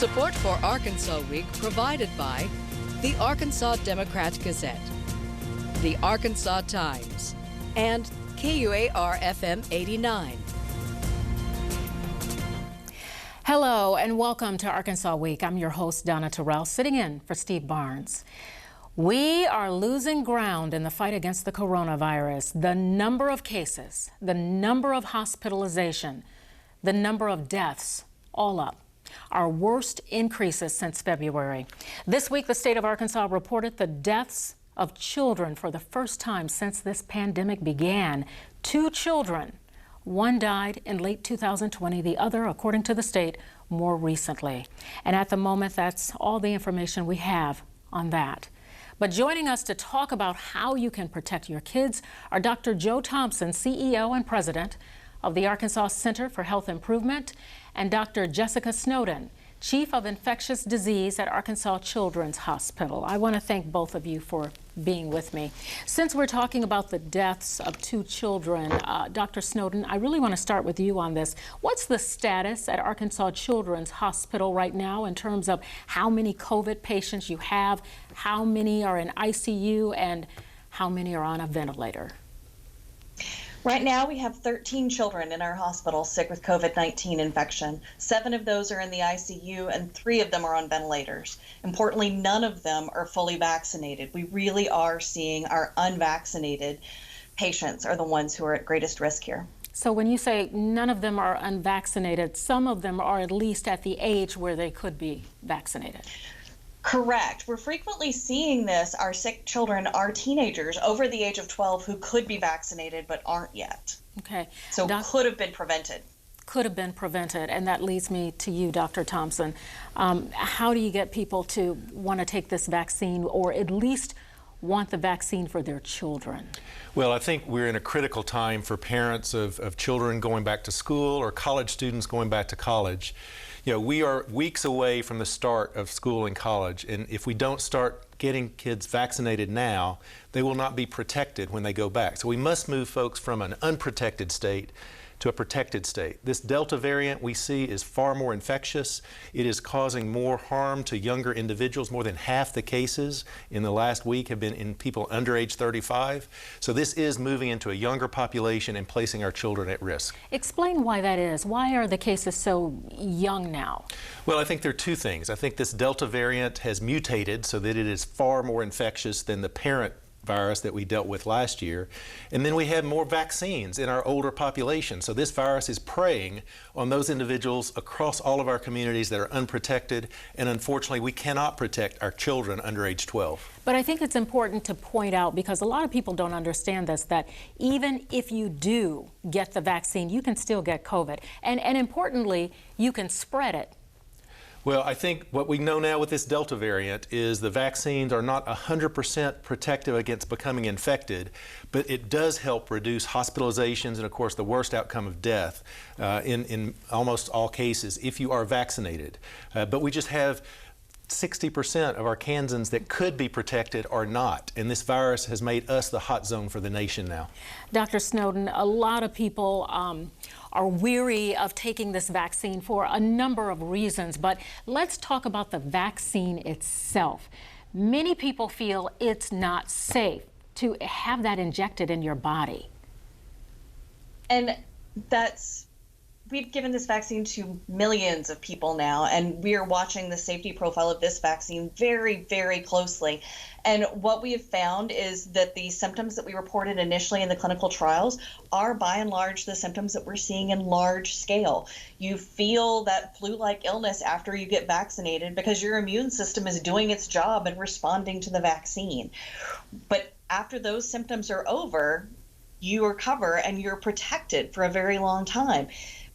Support for Arkansas Week provided by the Arkansas Democrat-Gazette, the Arkansas Times, and KUAR-FM 89. Hello and welcome to Arkansas Week. I'm your host, Donna Terrell, sitting in for Steve Barnes. We are losing ground in the fight against the coronavirus. The number of cases, the number of hospitalizations, the number of deaths, all up. Our worst increases since February. This week, the state of Arkansas reported the deaths of children for the first time since this pandemic began. 2 children. One died in late 2020, the other, according to the state, more recently. And at the moment, that's all the information we have on that. But joining us to talk about how you can protect your kids are Dr. Joe Thompson, CEO and President of the Arkansas Center for Health Improvement, and Dr. Jessica Snowden, Chief of Infectious Disease at Arkansas Children's Hospital. I want to thank both of you for being with me. Since we're talking about the deaths of 2 children, Dr. Snowden, I really want to start with you on this. What's the status at Arkansas Children's Hospital right now in terms of how many COVID patients you have, how many are in ICU, and how many are on a ventilator? Right now, we have 13 children in our hospital sick with COVID-19 infection. 7 of those are in the ICU and 3 of them are on ventilators. Importantly, none of them are fully vaccinated. We really are seeing our unvaccinated patients are the ones who are at greatest risk here. So when you say none of them are unvaccinated, some of them are at least at the age where they could be vaccinated. Correct. We're frequently seeing this. Our sick children are teenagers over the age of 12 who could be vaccinated but aren't yet. Okay. So could have been prevented. Could have been prevented. And that leads me to you, Dr. Thompson. How do you get people to want to take this vaccine or at least want the vaccine for their children? Well, I think we're in a critical time for parents of children going back to school or college students going back to college. You know, we are weeks away from the start of school and college, and if we don't start getting kids vaccinated now, they will not be protected when they go back. So we must move folks from an unprotected state to a protected state. This Delta variant we see is far more infectious. It is causing more harm to younger individuals. More than half the cases in the last week have been in people under age 35. So this is moving into a younger population and placing our children at risk. Explain why that is. Why are the cases so young now? Well, I think there are 2 things. I think this Delta variant has mutated so that it is far more infectious than the parent virus that we dealt with last year. And then we have more vaccines in our older population. So this virus is preying on those individuals across all of our communities that are unprotected. And unfortunately, we cannot protect our children under age 12. But I think it's important to point out, because a lot of people don't understand this, that even if you do get the vaccine, you can still get COVID. And importantly, you can spread it. Well, I think what we know now with this Delta variant is the vaccines are not 100% protective against becoming infected, but it does help reduce hospitalizations and, of course, the worst outcome of death in almost all cases if you are vaccinated. But we just have 60% of our Kansans that could be protected are not, and this virus has made us the hot zone for the nation now. Dr. Snowden, a lot of people are weary of taking this vaccine for a number of reasons, but let's talk about the vaccine itself. Many people feel it's not safe to have that injected in your body. And we've given this vaccine to millions of people now, and we are watching the safety profile of this vaccine very, very closely. And what we have found is that the symptoms that we reported initially in the clinical trials are by and large the symptoms that we're seeing in large scale. You feel that flu-like illness after you get vaccinated because your immune system is doing its job and responding to the vaccine. But after those symptoms are over, you recover and you're protected for a very long time.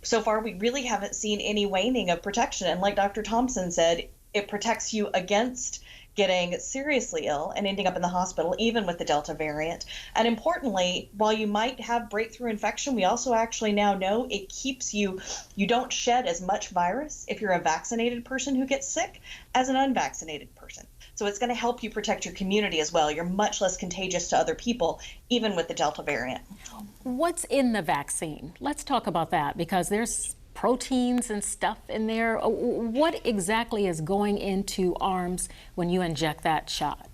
So far, we really haven't seen any waning of protection. And like Dr. Thompson said, it protects you against getting seriously ill and ending up in the hospital, even with the Delta variant. And importantly, while you might have breakthrough infection, we also actually now know it keeps you don't shed as much virus if you're a vaccinated person who gets sick as an unvaccinated person. So it's going to help you protect your community as well. You're much less contagious to other people, even with the Delta variant. What's in the vaccine? Let's talk about that, because there's proteins and stuff in there? What exactly is going into arms when you inject that shot?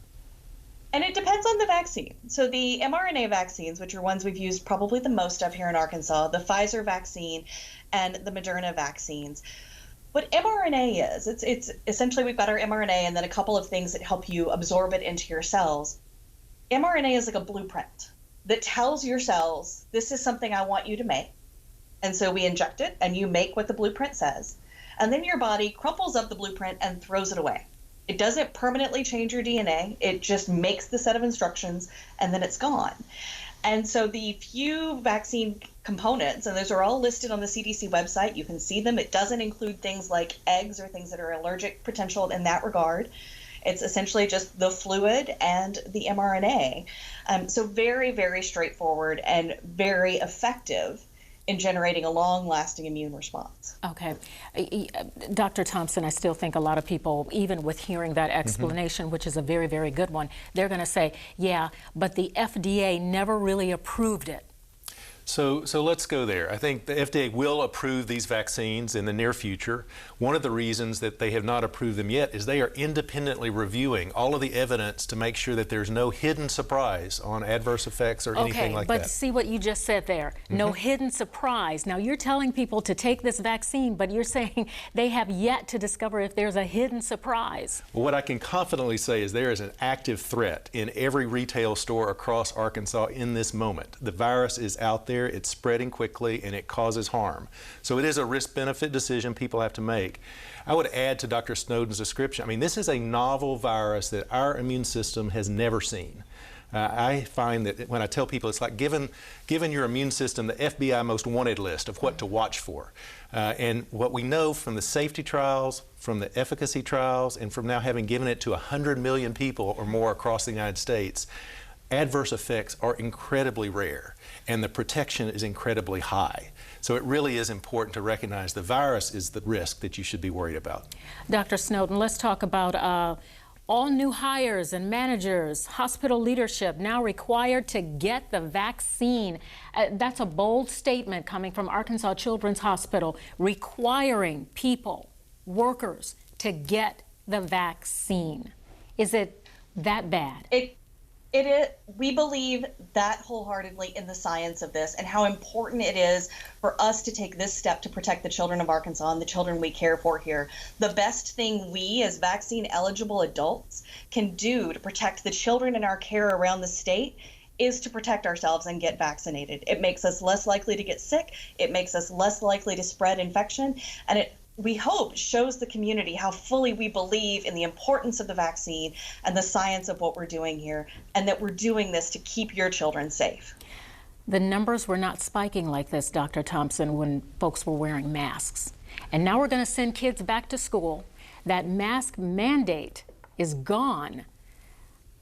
And it depends on the vaccine. So the mRNA vaccines, which are ones we've used probably the most of here in Arkansas, the Pfizer vaccine and the Moderna vaccines. What mRNA is, it's essentially we've got our mRNA and then a couple of things that help you absorb it into your cells. mRNA is like a blueprint that tells your cells, this is something I want you to make. And so we inject it and you make what the blueprint says. And then your body crumples up the blueprint and throws it away. It doesn't permanently change your DNA. It just makes the set of instructions and then it's gone. And so the few vaccine components, and those are all listed on the CDC website, you can see them. It doesn't include things like eggs or things that are allergic potential in that regard. It's essentially just the fluid and the mRNA. So very, very straightforward and very effective in generating a long-lasting immune response. Okay. Dr. Thompson, I still think a lot of people, even with hearing that explanation, which is a very, very good one, they're going to say, yeah, but the FDA never really approved it. So let's go there. I think the FDA will approve these vaccines in the near future. One of the reasons that they have not approved them yet is they are independently reviewing all of the evidence to make sure that there's no hidden surprise on adverse effects or anything like that. Okay, but see what you just said there. No hidden surprise. Now you're telling people to take this vaccine, but you're saying they have yet to discover if there's a hidden surprise. Well, what I can confidently say is there is an active threat in every retail store across Arkansas in this moment. The virus is out there. It's spreading quickly and it causes harm. So it is a risk-benefit decision people have to make. I would add to Dr. Snowden's description, I mean, this is a novel virus that our immune system has never seen. I find that when I tell people, it's like giving your immune system the FBI most wanted list of what to watch for. And what we know from the safety trials, from the efficacy trials, and from now having given it to 100 million people or more across the United States, adverse effects are incredibly rare and the protection is incredibly high. So it really is important to recognize the virus is the risk that you should be worried about. Dr. Snowden, let's talk about all new hires and managers, hospital leadership now required to get the vaccine. That's a bold statement coming from Arkansas Children's Hospital, requiring people, workers, to get the vaccine. Is it that bad? We believe that wholeheartedly in the science of this and how important it is for us to take this step to protect the children of Arkansas and the children we care for here. The best thing we as vaccine eligible adults can do to protect the children in our care around the state is to protect ourselves and get vaccinated. It makes us less likely to get sick. It makes us less likely to spread infection. And it, we hope, shows the community how fully we believe in the importance of the vaccine and the science of what we're doing here, and that we're doing this to keep your children safe. The numbers were not spiking like this, Dr. Thompson, when folks were wearing masks. And now we're going to send kids back to school. That mask mandate is gone.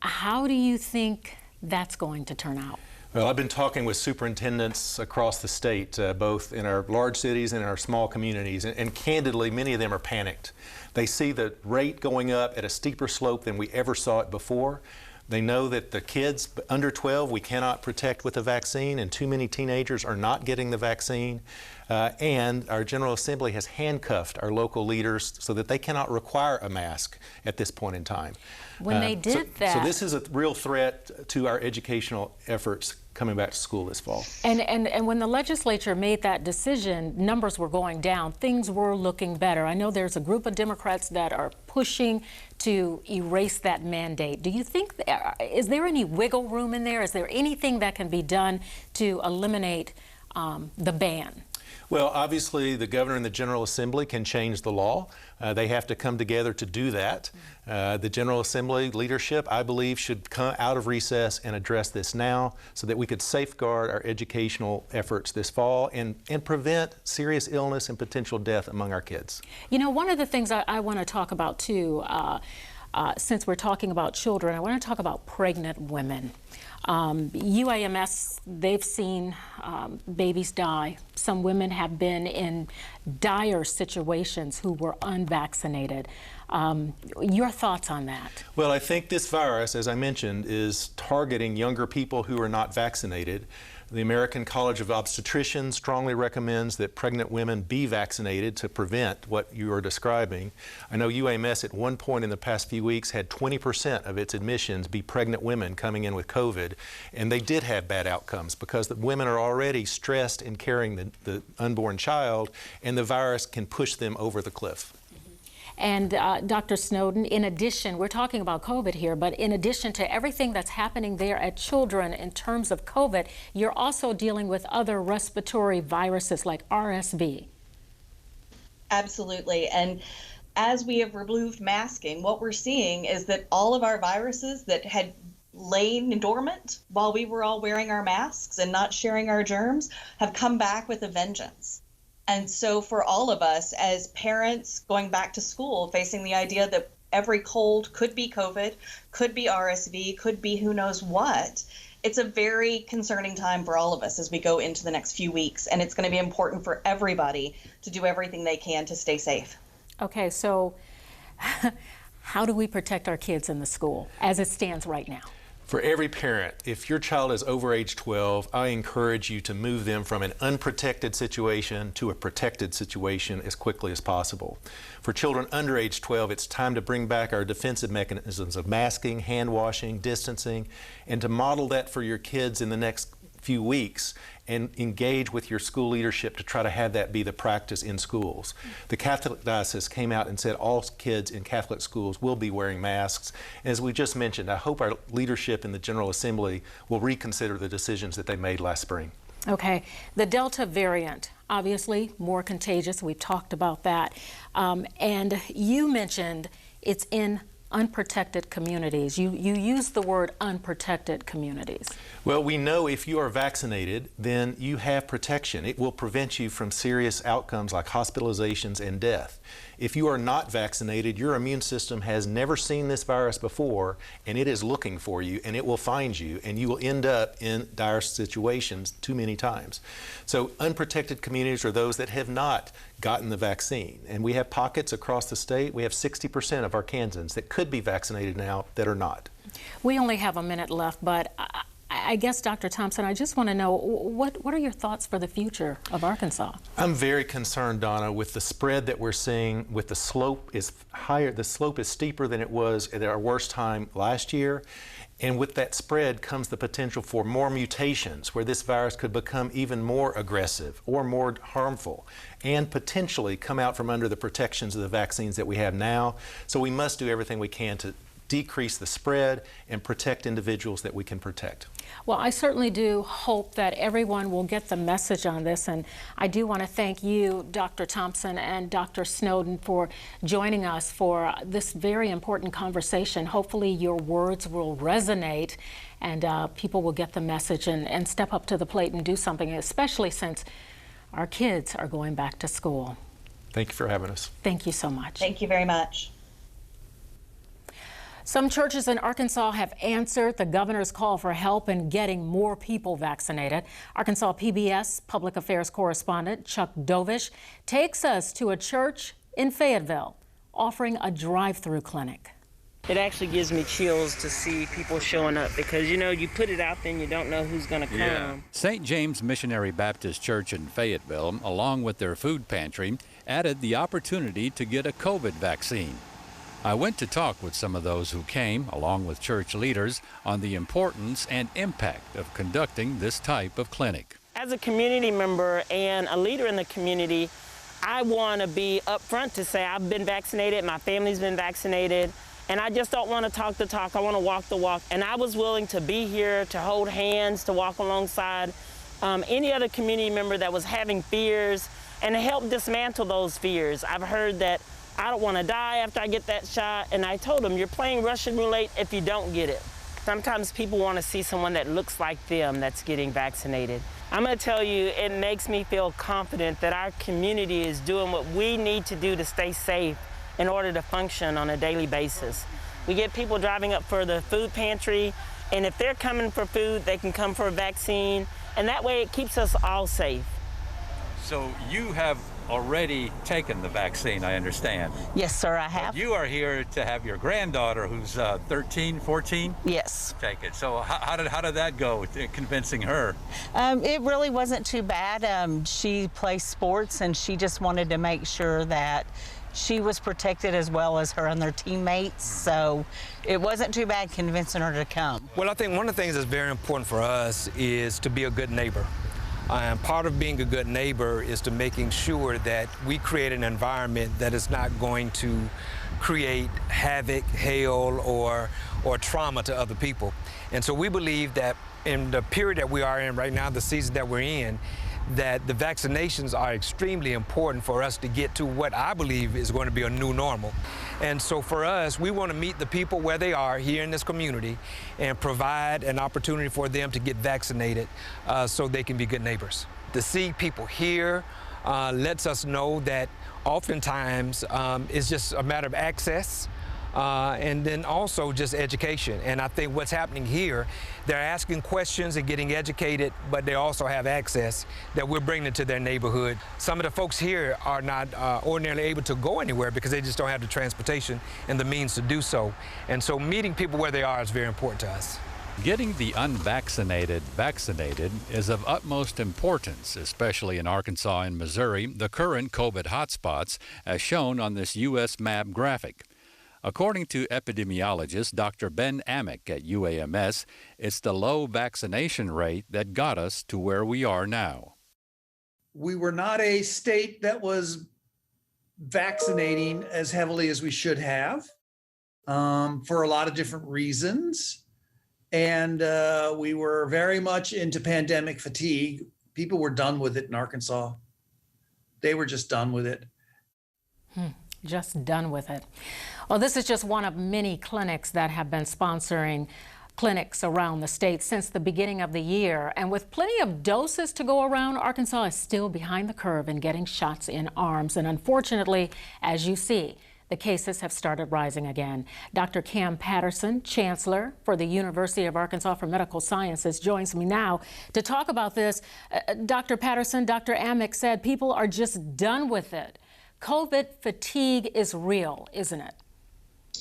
How do you think that's going to turn out? Well, I've been talking with superintendents across the state, both in our large cities and in our small communities, and candidly, many of them are panicked. They see the rate going up at a steeper slope than we ever saw it before. They know that the kids under 12 we cannot protect with the vaccine, and too many teenagers are not getting the vaccine. And our General Assembly has handcuffed our local leaders so that they cannot require a mask at this point in time. When they did that. So this is a real threat to our educational efforts coming back to school this fall. And when the legislature made that decision, numbers were going down. Things were looking better. I know there's a group of Democrats that are pushing to erase that mandate. Do you think, is there any wiggle room in there? Is there anything that can be done to eliminate the ban? Well, obviously, the governor and the General Assembly can change the law. They have to come together to do that. The General Assembly leadership, I believe, should come out of recess and address this now so that we could safeguard our educational efforts this fall and prevent serious illness and potential death among our kids. You know, one of the things I want to talk about, too, since we're talking about children, I want to talk about pregnant women. UAMS, they've seen babies die. Some women have been in dire situations who were unvaccinated. Your thoughts on that? Well, I think this virus, as I mentioned, is targeting younger people who are not vaccinated. The American College of Obstetricians strongly recommends that pregnant women be vaccinated to prevent what you are describing. I know UAMS at one point in the past few weeks had 20% of its admissions be pregnant women coming in with COVID, and they did have bad outcomes because the women are already stressed in carrying the unborn child, and the virus can push them over the cliff. And Dr. Snowden, in addition, we're talking about COVID here, but in addition to everything that's happening there at children in terms of COVID, you're also dealing with other respiratory viruses like RSV. Absolutely. And as we have removed masking, what we're seeing is that all of our viruses that had lain dormant while we were all wearing our masks and not sharing our germs have come back with a vengeance. And so for all of us as parents going back to school, facing the idea that every cold could be COVID, could be RSV, could be who knows what, it's a very concerning time for all of us as we go into the next few weeks. And it's going to be important for everybody to do everything they can to stay safe. Okay, so how do we protect our kids in the school as it stands right now? For every parent, if your child is over age 12, I encourage you to move them from an unprotected situation to a protected situation as quickly as possible. For children under age 12, it's time to bring back our defensive mechanisms of masking, hand washing, distancing, and to model that for your kids in the next few weeks and engage with your school leadership to try to have that be the practice in schools. The Catholic Diocese came out and said all kids in Catholic schools will be wearing masks. As we just mentioned, I hope our leadership in the General Assembly will reconsider the decisions that they made last spring. Okay, the Delta variant, obviously more contagious. We've talked about that. And you mentioned it's in unprotected communities. You use the word unprotected communities. Well, we know if you are vaccinated, then you have protection. It will prevent you from serious outcomes like hospitalizations and death. If you are not vaccinated, your immune system has never seen this virus before, and it is looking for you, and it will find you, and you will end up in dire situations too many times. So unprotected communities are those that have not gotten the vaccine. And we have pockets across the state. We have 60% of our Kansans that could be vaccinated now that are not. We only have a minute left, but I guess, Dr. Thompson, I just want to know, what are your thoughts for the future of Arkansas? I'm very concerned, Donna, with the spread that we're seeing. With the slope is higher, the slope is steeper than it was at our worst time last year. And with that spread comes the potential for more mutations, where this virus could become even more aggressive or more harmful, and potentially come out from under the protections of the vaccines that we have now. So we must do everything we can to decrease the spread and protect individuals that we can protect. Well, I certainly do hope that everyone will get the message on this, and I do want to thank you, Dr. Thompson and Dr. Snowden, for joining us for this very important conversation. Hopefully your words will resonate and people will get the message and step up to the plate and do something, especially since our kids are going back to school. Thank you for having us. Thank you so much. Thank you very much. Some churches in Arkansas have answered the governor's call for help in getting more people vaccinated. Arkansas PBS public affairs correspondent Chuck Dovish takes us to a church in Fayetteville offering a drive-through clinic. It actually gives me chills to see people showing up because, you know, you put it out there and you don't know who's going to come. Yeah. St. James Missionary Baptist Church in Fayetteville, along with their food pantry, added the opportunity to get a COVID vaccine. I went to talk with some of those who came, along with church leaders, on the importance and impact of conducting this type of clinic. As a community member and a leader in the community, I want to be upfront to say I've been vaccinated, my family's been vaccinated, and I just don't want to talk the talk, I want to walk the walk. And I was willing to be here, to hold hands, to walk alongside any other community member that was having fears and to help dismantle those fears. I've heard that I don't want to die after I get that shot, and I told them, you're playing Russian roulette if you don't get it. Sometimes people want to see someone that looks like them that's getting vaccinated. I'm going to tell you, it makes me feel confident that our community is doing what we need to do to stay safe in order to function on a daily basis. We get people driving up for the food pantry, and if they're coming for food, they can come for a vaccine, and that way it keeps us all safe. So you have already taken the vaccine, I understand. Yes, sir, I have. You are here to have your granddaughter, who's 13, 14? Yes. Take it. So how did that go, convincing her? It really wasn't too bad. She plays sports, and she just wanted to make sure that she was protected as well as her and their teammates. So it wasn't too bad convincing her to come. Well, I think one of the things that's very important for us is to be a good neighbor. And part of being a good neighbor is to making sure that we create an environment that is not going to create havoc, hail, or trauma to other people. And so we believe that in the period that we are in right now, the season that we're in, that the vaccinations are extremely important for us to get to what I believe is going to be a new normal. And so for us, we want to meet the people where they are here in this community and provide an opportunity for them to get vaccinated so they can be good neighbors. To see people here lets us know that oftentimes it's just a matter of access. And then also just education. And I think what's happening here, they're asking questions and getting educated, but they also have access that we're bringing to their neighborhood. Some of the folks here are not ordinarily able to go anywhere because they just don't have the transportation and the means to do so. And so meeting people where they are is very important to us. Getting the unvaccinated vaccinated is of utmost importance, especially in Arkansas and Missouri, the current COVID hotspots, as shown on this U.S. map graphic. According to epidemiologist Dr. Ben Amick at UAMS, it's the low vaccination rate that got us to where we are now. We were not a state that was vaccinating as heavily as we should have for a lot of different reasons. And we were very much into pandemic fatigue. People were done with it in Arkansas. They were just done with it. Just done with it. Well, this is just one of many clinics that have been sponsoring clinics around the state since the beginning of the year. And with plenty of doses to go around, Arkansas is still behind the curve in getting shots in arms. And unfortunately, as you see, the cases have started rising again. Dr. Cam Patterson, Chancellor for the University of Arkansas for Medical Sciences, joins me now to talk about this. Dr. Patterson, Dr. Amick said people are just done with it. COVID fatigue is real, isn't it?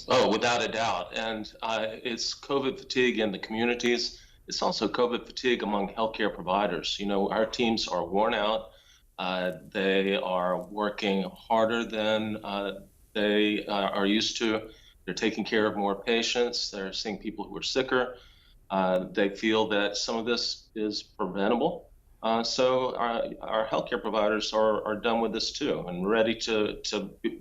Oh, without a doubt. And it's COVID fatigue in the communities. It's also COVID fatigue among healthcare providers. You know, our teams are worn out. They are working harder than they are used to. They're taking care of more patients. They're seeing people who are sicker. They feel that some of this is preventable. So our healthcare providers are done with this too and ready to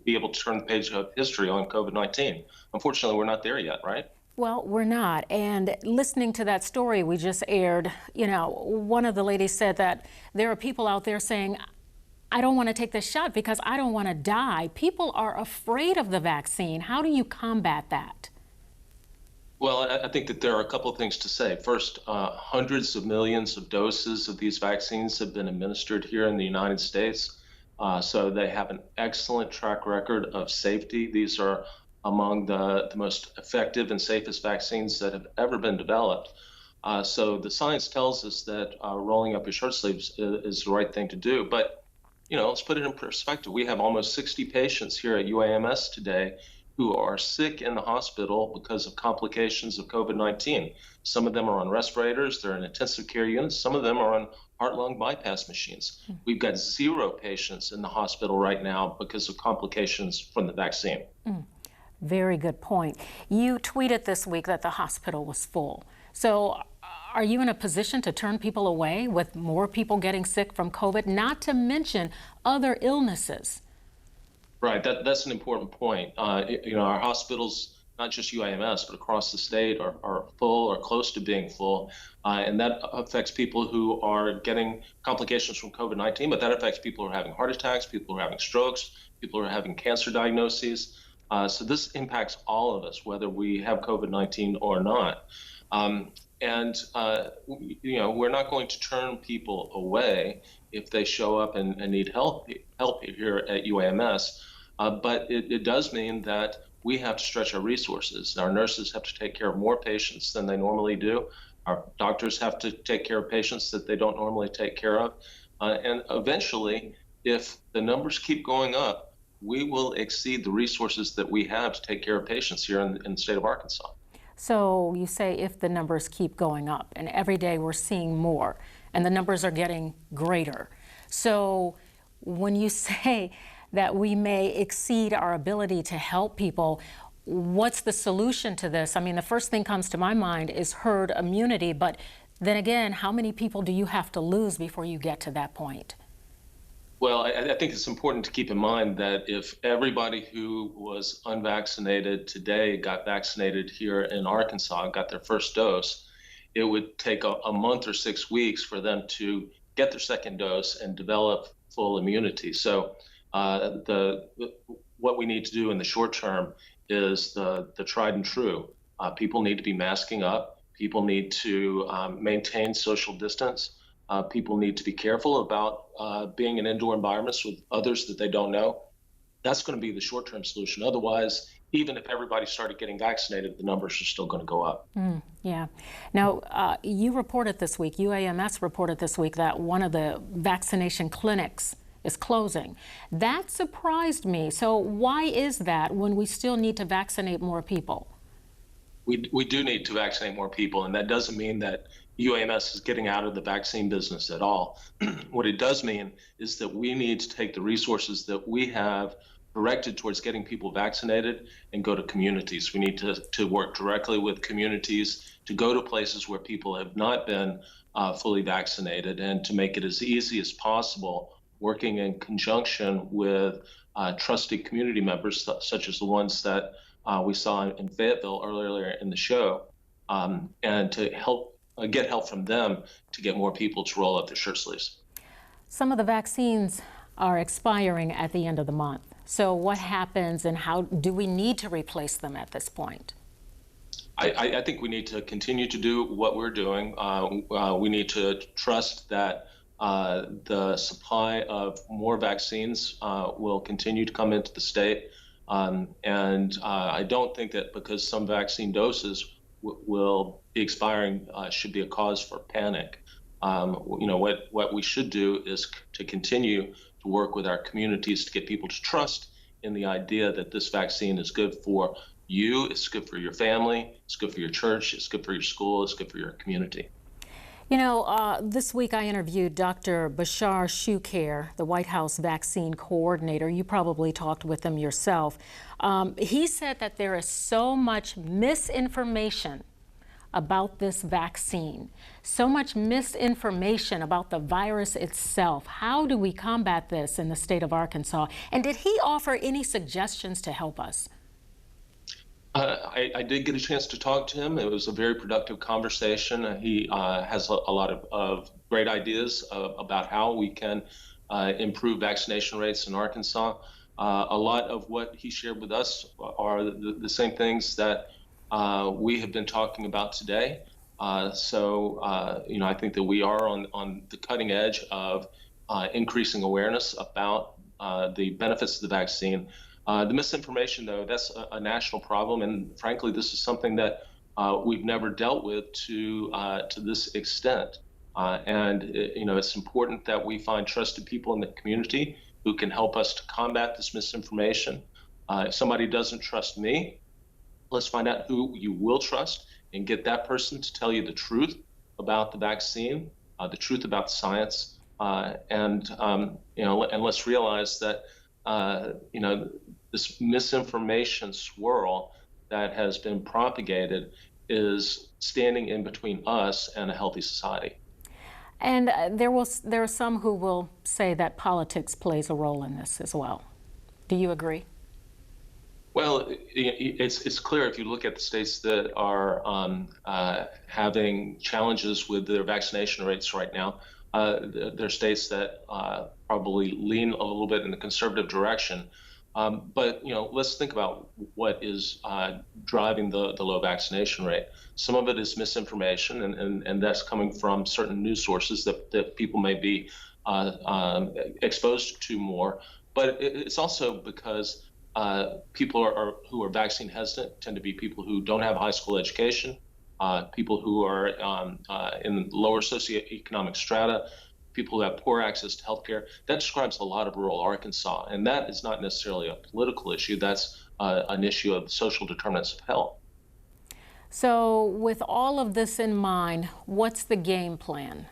be able to turn the page of history on COVID-19. Unfortunately, we're not there yet, right? Well, we're not. And listening to that story we just aired, you know, one of the ladies said that there are people out there saying, I don't want to take this shot because I don't want to die. People are afraid of the vaccine. How do you combat that? Well, I think that there are a couple of things to say. First, hundreds of millions of doses of these vaccines have been administered here in the United States. So they have an excellent track record of safety. These are among the most effective and safest vaccines that have ever been developed. So the science tells us that rolling up your shirt sleeves is the right thing to do. But, you know, let's put it in perspective. We have almost 60 patients here at UAMS today who are sick in the hospital because of complications of COVID-19. Some of them are on respirators, they're in intensive care units, some of them are on heart-lung bypass machines. We've got 0 patients in the hospital right now because of complications from the vaccine. Very good point. You tweeted this week that the hospital was full. So are you in a position to turn people away with more people getting sick from COVID, not to mention other illnesses? Right, that's an important point. You know, our hospitals, not just UAMS, but across the state are full or close to being full. And that affects people who are getting complications from COVID-19, but that affects people who are having heart attacks, people who are having strokes, people who are having cancer diagnoses. So this impacts all of us, whether we have COVID-19 or not. You know, we're not going to turn people away if they show up and need help here at UAMS. But it does mean that we have to stretch our resources. Our nurses have to take care of more patients than they normally do. Our doctors have to take care of patients that they don't normally take care of. And eventually, if the numbers keep going up, we will exceed the resources that we have to take care of patients here in the state of Arkansas. So you say if the numbers keep going up, and every day we're seeing more, and the numbers are getting greater. So when you say that we may exceed our ability to help people, what's the solution to this? I mean, the first thing comes to my mind is herd immunity, but then again, how many people do you have to lose before you get to that point? Well, I think it's important to keep in mind that if everybody who was unvaccinated today got vaccinated here in Arkansas, got their first dose, it would take a month or 6 weeks for them to get their second dose and develop full immunity. So what we need to do in the short term is the tried and true. People need to be masking up. People need to maintain social distance. People need to be careful about being in indoor environments with others that they don't know. That's going to be the short-term solution. Otherwise, even if everybody started getting vaccinated, the numbers are still going to go up. Yeah. Now, you reported this week, UAMS reported this week that one of the vaccination clinics is closing. That surprised me. So why is that when we still need to vaccinate more people? We do need to vaccinate more people, and that doesn't mean that UAMS is getting out of the vaccine business at all. What it does mean is that we need to take the resources that we have directed towards getting people vaccinated and go to communities. We need to work directly with communities, to go to places where people have not been fully vaccinated, and to make it as easy as possible, working in conjunction with trusted community members, such as the ones that we saw in Fayetteville earlier in the show, and to get help from them to get more people to roll up their shirt sleeves. Some of the vaccines are expiring at the end of the month. So what happens, and how do we need to replace them at this point? I think we need to continue to do what we're doing. We need to trust that the supply of more vaccines will continue to come into the state. And I don't think that because some vaccine doses will be expiring should be a cause for panic. What we should do is to continue to work with our communities to get people to trust in the idea that this vaccine is good for you, it's good for your family, it's good for your church, it's good for your school, it's good for your community. You know, this week I interviewed Dr. Bashar Shukhair, the White House vaccine coordinator. You probably talked with him yourself. He said that there is so much misinformation about this vaccine, so much misinformation about the virus itself. How do we combat this in the state of Arkansas? And did he offer any suggestions to help us? I did get a chance to talk to him. It was a very productive conversation. He has a lot of great ideas about how we can improve vaccination rates in Arkansas. A lot of what he shared with us are the same things that we have been talking about today. So I think that we are on the cutting edge of increasing awareness about the benefits of the vaccine. The misinformation, though, that's a national problem, and frankly, this is something that we've never dealt with to this extent. It's important that we find trusted people in the community who can help us to combat this misinformation. If somebody doesn't trust me, let's find out who you will trust and get that person to tell you the truth about the vaccine, the truth about the science, and let's realize that this misinformation swirl that has been propagated is standing in between us and a healthy society. And there are some who will say that politics plays a role in this as well. Do you agree? Well, it's clear if you look at the states that are having challenges with their vaccination rates right now, there are states that probably lean a little bit in the conservative direction. But let's think about what is driving the low vaccination rate. Some of it is misinformation, and that's coming from certain news sources that people may be exposed to more. But it's also because people who are vaccine hesitant tend to be people who don't have a high school education, people who are in lower socioeconomic strata, people who have poor access to health care. That describes a lot of rural Arkansas, and that is not necessarily a political issue. That's an issue of social determinants of health. So with all of this in mind, what's the game plan?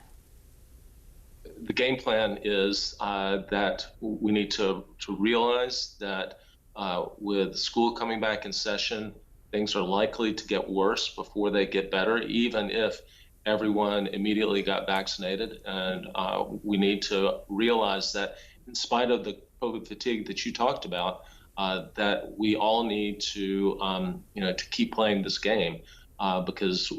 The game plan is that we need to realize that with school coming back in session, things are likely to get worse before they get better, even if everyone immediately got vaccinated. And we need to realize that in spite of the COVID fatigue that you talked about, that we all need to, to keep playing this game because,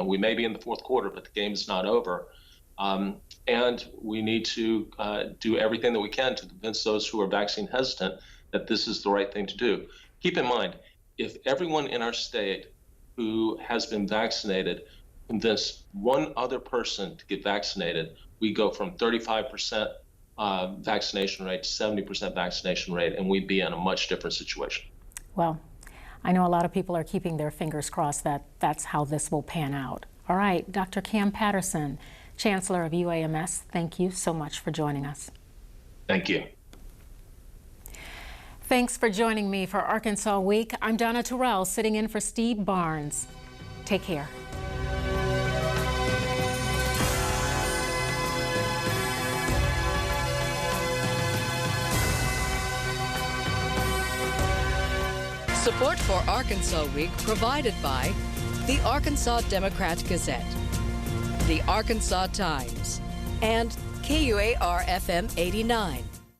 we may be in the fourth quarter, but the game is not over. And we need to do everything that we can to convince those who are vaccine hesitant that this is the right thing to do. Keep in mind, if everyone in our state who has been vaccinated convince one other person to get vaccinated, we go from 35% vaccination rate to 70% vaccination rate, and we'd be in a much different situation. Well, I know a lot of people are keeping their fingers crossed that that's how this will pan out. All right, Dr. Cam Patterson, Chancellor of UAMS, thank you so much for joining us. Thank you. Thanks for joining me for Arkansas Week. I'm Donna Terrell, sitting in for Steve Barnes. Take care. Support for Arkansas Week provided by the Arkansas Democrat-Gazette, the Arkansas Times, and KUAR-FM 89.